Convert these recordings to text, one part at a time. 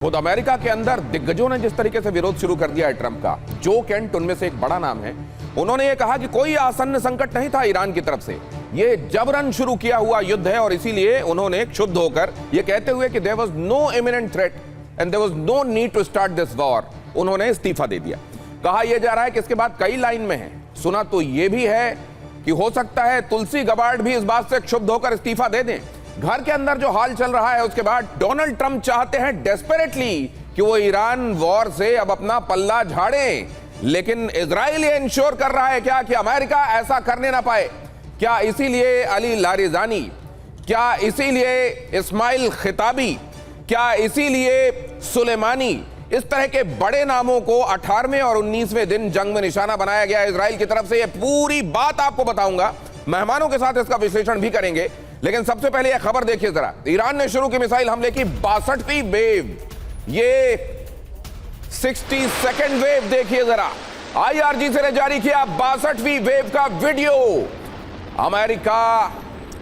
खुद अमेरिका के अंदर दिग्गजों ने जिस तरीके से विरोध शुरू कर दिया है ट्रंप का, जो केंट उनमें से एक बड़ा नाम है, उन्होंने ये कहा कि कोई आसन्न संकट नहीं था ईरान की तरफ से, ये जबरन शुरू किया हुआ युद्ध है और इसीलिए उन्होंने क्षुब्ध होकर ये कहते हुए कि there was no imminent threat and there was no need to start this war, उन्होंने इस्तीफा दे दिया। कहा यह जा रहा है कि इसके बाद कई लाइन में है। सुना तो यह भी है कि हो सकता है तुलसी गबार्ड भी इस बात से क्षुब्ध होकर इस्तीफा दे दें। घर के अंदर जो हाल चल रहा है उसके बाद डोनाल्ड ट्रंप चाहते हैं डेस्परेटली कि वो ईरान वॉर से अब अपना पल्ला झाड़ें, लेकिन इजराइल ये इंश्योर कर रहा है क्या कि अमेरिका ऐसा करने ना पाए। क्या इसीलिए अली लारिजानी, क्या इसीलिए इस्माइल खिताबी, क्या इसीलिए सुलेमानी, इस तरह के बड़े नामों को 18वें और 19वें दिन जंग में निशाना बनाया गया इजराइल की तरफ से? ये पूरी बात आपको बताऊंगा, मेहमानों के साथ इसका विश्लेषण भी करेंगे। लेकिन सबसे पहले यह खबर देखिए जरा, ईरान ने शुरू की मिसाइल हमले की 62वीं वेव, ये 62nd वेव देखिए जरा, IRGC ने जारी किया 62वीं वेव का वीडियो। अमेरिका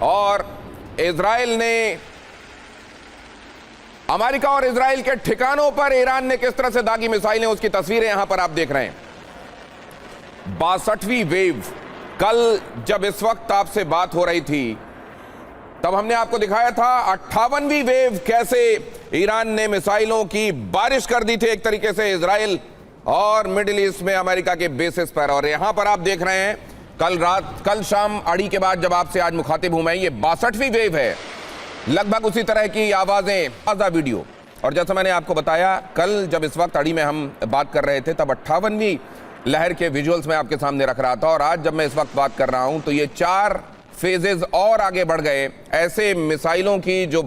और इजराइल के ठिकानों पर ईरान ने किस तरह से दागी मिसाइलें, उसकी तस्वीरें यहां पर आप देख रहे हैं। 62वीं वेव, कल जब इस वक्त आपसे बात हो रही थी तब हमने आपको दिखाया था 58वीं वेव, कैसे ईरान ने मिसाइलों की बारिश कर दी थी एक तरीके से इजराइल और मिडिल ईस्ट में अमेरिका के बेसिस पर। और यहां पर आप देख रहे हैं कल शाम अड़ी के बाद जब आपसे आज मुखातिब हूं मैं, ये 62वीं वेव है, लगभग उसी तरह की आवाजें, ताजा वीडियो। और जैसा मैंने आपको बताया, कल जब इस वक्त अड़ी में हम बात कर रहे थे तब 58वीं लहर के विजुअल्स मैं आपके सामने रख रहा था, और आज जब मैं इस वक्त बात कर रहा हूं तो ये 4 फेजेस और आगे बढ़ गए। ऐसे मिसाइलों की जो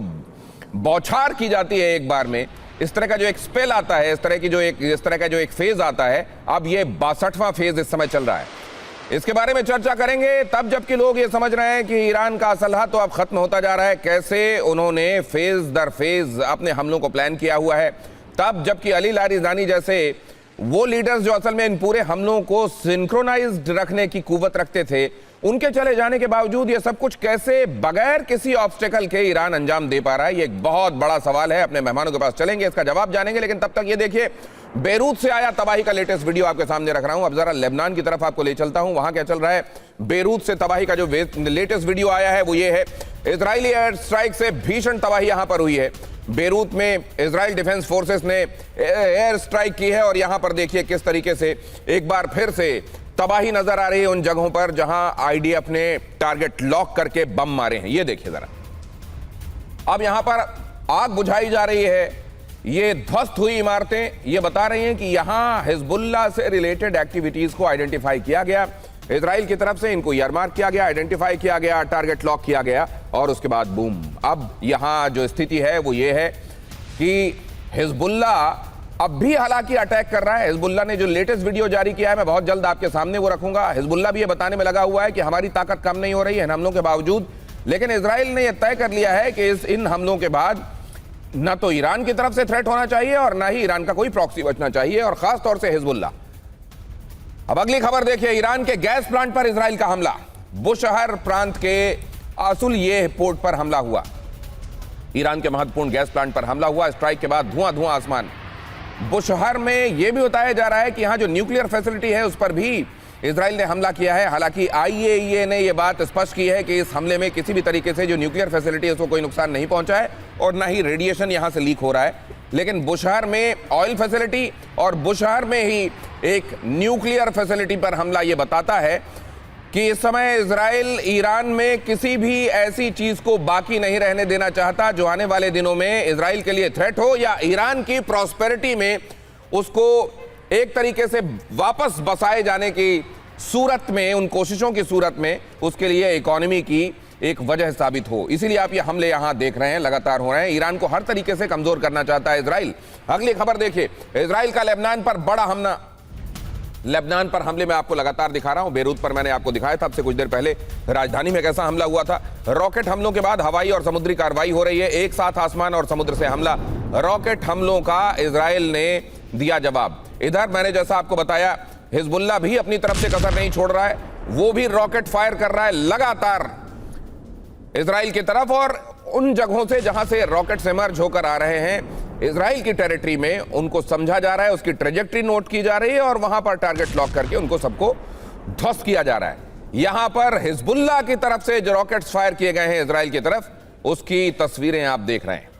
बौछार की जाती है एक बार में, इस तरह का जो एक स्पेल आता है, इस तरह का जो एक फेज आता है, अब ये 62वां फेज इस समय चल रहा है। इसके बारे में चर्चा करेंगे तब जबकि लोग ये समझ रहे हैं कि ईरान का असलहा तो अब खत्म होता जा रहा है, कैसे उन्होंने फेज दर फेज अपने हमलों को प्लान किया हुआ है, तब जबकि अली लारिजानी जैसे वो लीडर्स जो असल में इन पूरे हमलों को सिंक्रोनाइज्ड रखने की कुव्वत रखते थे, उनके चले जाने के बावजूद ये सब कुछ कैसे बगैर किसी ऑब्स्टेकल के ईरान अंजाम दे पा रहा है, ये एक बहुत बड़ा सवाल है। अपने मेहमानों के पास चलेंगे, इसका जवाब जानेंगे, लेकिन तब तक ये देखिए बेरूत से आया तबाही का लेटेस्ट वीडियो आपके सामने रख रहा हूं। अब जरा लेबनान की तरफ आपको ले चलता हूं, वहां क्या चल रहा है। बेरूत से तबाही का जो लेटेस्ट वीडियो आया है वो ये है, इजरायली एयर स्ट्राइक से भीषण तबाही यहां पर हुई है। बेरूत में इजराइल डिफेंस फोर्सेस ने एयर स्ट्राइक की है और यहां पर देखिए किस तरीके से एक बार फिर से तबाही नजर आ रही है उन जगहों पर जहां IDF ने टारगेट लॉक करके बम मारे हैं। ये देखिए जरा, अब यहां पर आग बुझाई जा रही है, ये ध्वस्त हुई इमारतें ये बता रही हैं कि यहां हिजबुल्लाह से रिलेटेड एक्टिविटीज को आइडेंटिफाई किया गया, इजराइल की तरफ से इनको ईयरमार्क किया गया, आइडेंटिफाई किया गया, टारगेट लॉक किया गया और उसके बाद बूम। अब यहां जो स्थिति है वो ये है कि हिजबुल्लाह अब भी हालांकि अटैक कर रहा है। हिजबुल्लाह ने जो लेटेस्ट वीडियो जारी किया है मैं बहुत जल्द आपके सामने वो रखूंगा। हिजबुल्लाह भी ये बताने में लगा हुआ है कि हमारी ताकत कम नहीं हो रही है इन हमलों के बावजूद, लेकिन इजराइल ने यह तय कर लिया है कि इन हमलों के बाद न तो ईरान की तरफ से थ्रेट होना चाहिए और न ही ईरान का कोई प्रॉक्सी बचना चाहिए, और खास तौर से हिजबुल्लाह। अब अगली खबर देखिए, ईरान के गैस प्लांट पर इजराइल का हमला, बुशहर प्रांत के असूल पोर्ट पर हमला हुआ। ईरान के महत्वपूर्ण गैस प्लांट पर हमला हुआ, स्ट्राइक के बाद धुआं धुआं आसमान। बुशहर में यह भी बताया जा रहा है कि यहां जो न्यूक्लियर फैसिलिटी है उस पर भी इजराइल ने हमला किया है। हालांकि IAEA ने यह बात स्पष्ट की है कि इस हमले में किसी भी तरीके से जो न्यूक्लियर फैसिलिटी है उसको कोई नुकसान नहीं पहुंचा है और ना ही रेडिएशन यहां से लीक हो रहा है। लेकिन बुशहर में ऑयल फैसिलिटी और बुशहर में ही एक न्यूक्लियर फैसिलिटी पर हमला यह बताता है कि इस समय इजराइल ईरान में किसी भी ऐसी चीज को बाकी नहीं रहने देना चाहता जो आने वाले दिनों में इजराइल के लिए थ्रेट हो या ईरान की प्रॉस्पेरिटी में उसको एक तरीके से वापस बसाए जाने की सूरत में, उन कोशिशों की सूरत में उसके लिए इकोनॉमी की एक वजह साबित हो। इसीलिए आप ये हमले यहां देख रहे हैं, लगातार हो रहे हैं। ईरान को हर तरीके से कमजोर करना चाहता है इजराइल। अगली खबर देखिए, इजराइल का लेबनान पर बड़ा हमला, लेबनान पर हमले में आपको लगातार दिखा रहा हूं। बेरूत पर मैंने आपको दिखाया था अब से कुछ देर पहले, राजधानी में कैसा हमला हुआ था। रॉकेट हमलों के बाद हवाई और समुद्री कार्रवाई हो रही है, एक साथ आसमान और समुद्र से हमला। रॉकेट हमलों का इजराइल ने दिया जवाब। इधर मैंने जैसा आपको बताया, हिजबुल्लाह भी अपनी तरफ से कसर नहीं छोड़ रहा है, वो भी रॉकेट फायर कर रहा है लगातार इजराइल की तरफ, और उन जगहों से जहां से रॉकेट्स इमर्ज होकर आ रहे हैं इजराइल की टेरिटरी में, उनको समझा जा रहा है, उसकी ट्रेजेक्ट्री नोट की जा रही है और वहां पर टारगेट लॉक करके उनको सबको ध्वस्त किया जा रहा है। यहां पर हिजबुल्लाह की तरफ से जो रॉकेट्स फायर किए गए हैं इजराइल की तरफ, उसकी तस्वीरें आप देख रहे हैं।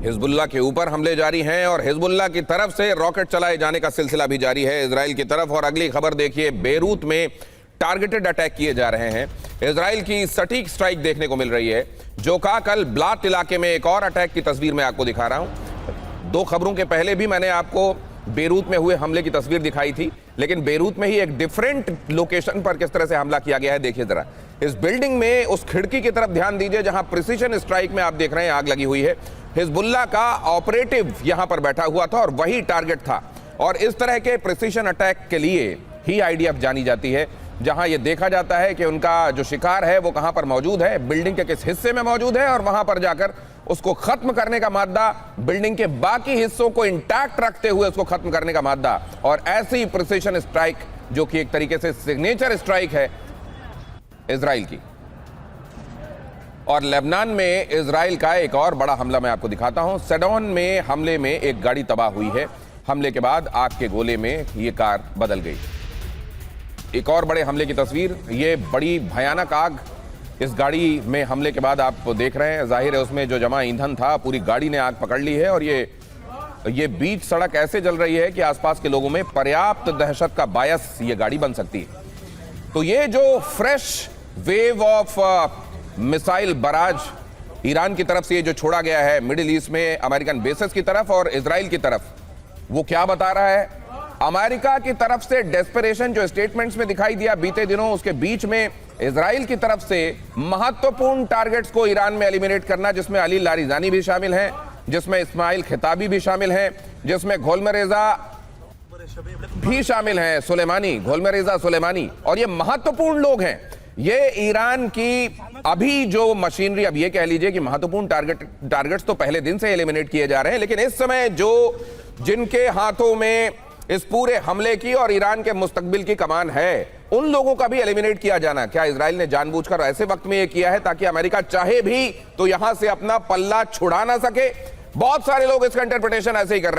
हिजबुल्लाह के ऊपर हमले जारी हैं और हिजबुल्लाह की तरफ से रॉकेट चलाए जाने का सिलसिला भी जारी है इजराइल की तरफ। और अगली खबर देखिए, बेरूत में टारगेटेड अटैक किए जा रहे हैं। इजराइल की सटीक स्ट्राइक देखने को मिल रही है। जो कहा कल ब्लात इलाके में एक और अटैक की तस्वीर मैं आपको दिखा रहा हूं। 2 खबरों के पहले भी मैंने आपको बेरूत में हुए हमले की तस्वीर दिखाई थी, लेकिन बेरूत में ही एक डिफरेंट लोकेशन पर किस तरह से हमला किया गया है देखिए जरा। इस बिल्डिंग में उस खिड़की की तरफ ध्यान दीजिए जहां प्रिसीजन स्ट्राइक में आप देख रहे हैं आग लगी हुई है। हिजबुल्लाह का ऑपरेटिव यहां पर बैठा हुआ था और वही टारगेट था। और इस तरह के प्रिसीजन अटैक के लिए ही आईडीएफ जानी जाती है, जहां यह देखा जाता है कि उनका जो शिकार है वो कहां पर मौजूद है, बिल्डिंग के किस हिस्से में मौजूद है, और वहां पर जाकर उसको खत्म करने का मादा, बिल्डिंग के बाकी हिस्सों को इंटैक्ट रखते हुए उसको खत्म करने का मादा। और ऐसी प्रिसीजन स्ट्राइक जो कि एक तरीके से सिग्नेचर स्ट्राइक है इजराइल की। और लेबनान में इजराइल का एक और बड़ा हमला मैं आपको दिखाता हूं। सेडोन में हमले में एक गाड़ी तबाह हुई है। हमले के बाद आग के गोले में यह कार बदल गई। एक और बड़े हमले की तस्वीर, ये बड़ी भयानक आग इस गाड़ी में हमले के बाद आप देख रहे हैं। जाहिर है उसमें जो जमा ईंधन था, पूरी गाड़ी ने आग पकड़ ली है और ये बीच सड़क ऐसे जल रही है कि आसपास के लोगों में पर्याप्त दहशत का बायस ये गाड़ी बन सकती है। तो ये जो fresh wave of missile barrage Iran की तरफ से ये जो छोड़ा गया है मिडिल ईस्ट में अमेरिकन बेसेस की तरफ और इजराइल की तरफ, वो क्या बता रहा है? अमेरिका की तरफ से डेस्परेशन जो स्टेटमेंट्स में दिखाई दिया बीते दिनों, उसके बीच में इजराइल की तरफ से महत्वपूर्ण टारगेट्स को ईरान में एलिमिनेट करना, जिसमें अली लारिजानी भी शामिल हैं, जिसमें इस्माइल खिताबी भी शामिल हैं, जिसमें घोलमेरेजा भी शामिल हैं, सुलेमानी, घोलमेरेजा सुलेमानी। और ये महत्वपूर्ण लोग हैं। ये ईरान की अभी जो मशीनरी, अब ये कह लीजिए कि महत्वपूर्ण टारगेट्स तो पहले दिन से एलिमिनेट किए जा रहे हैं, लेकिन इस समय जो जिनके हाथों में इस पूरे हमले की और ईरान के मुस्तकबिल की कमान है, उन लोगों का भी एलिमिनेट किया जाना, क्या इजराइल ने जानबूझकर ऐसे वक्त में यह किया है ताकि अमेरिका चाहे भी तो यहां से अपना पल्ला छुड़ा ना सके? बहुत सारे लोग इसका इंटरप्रिटेशन ऐसे ही कर रहे हैं।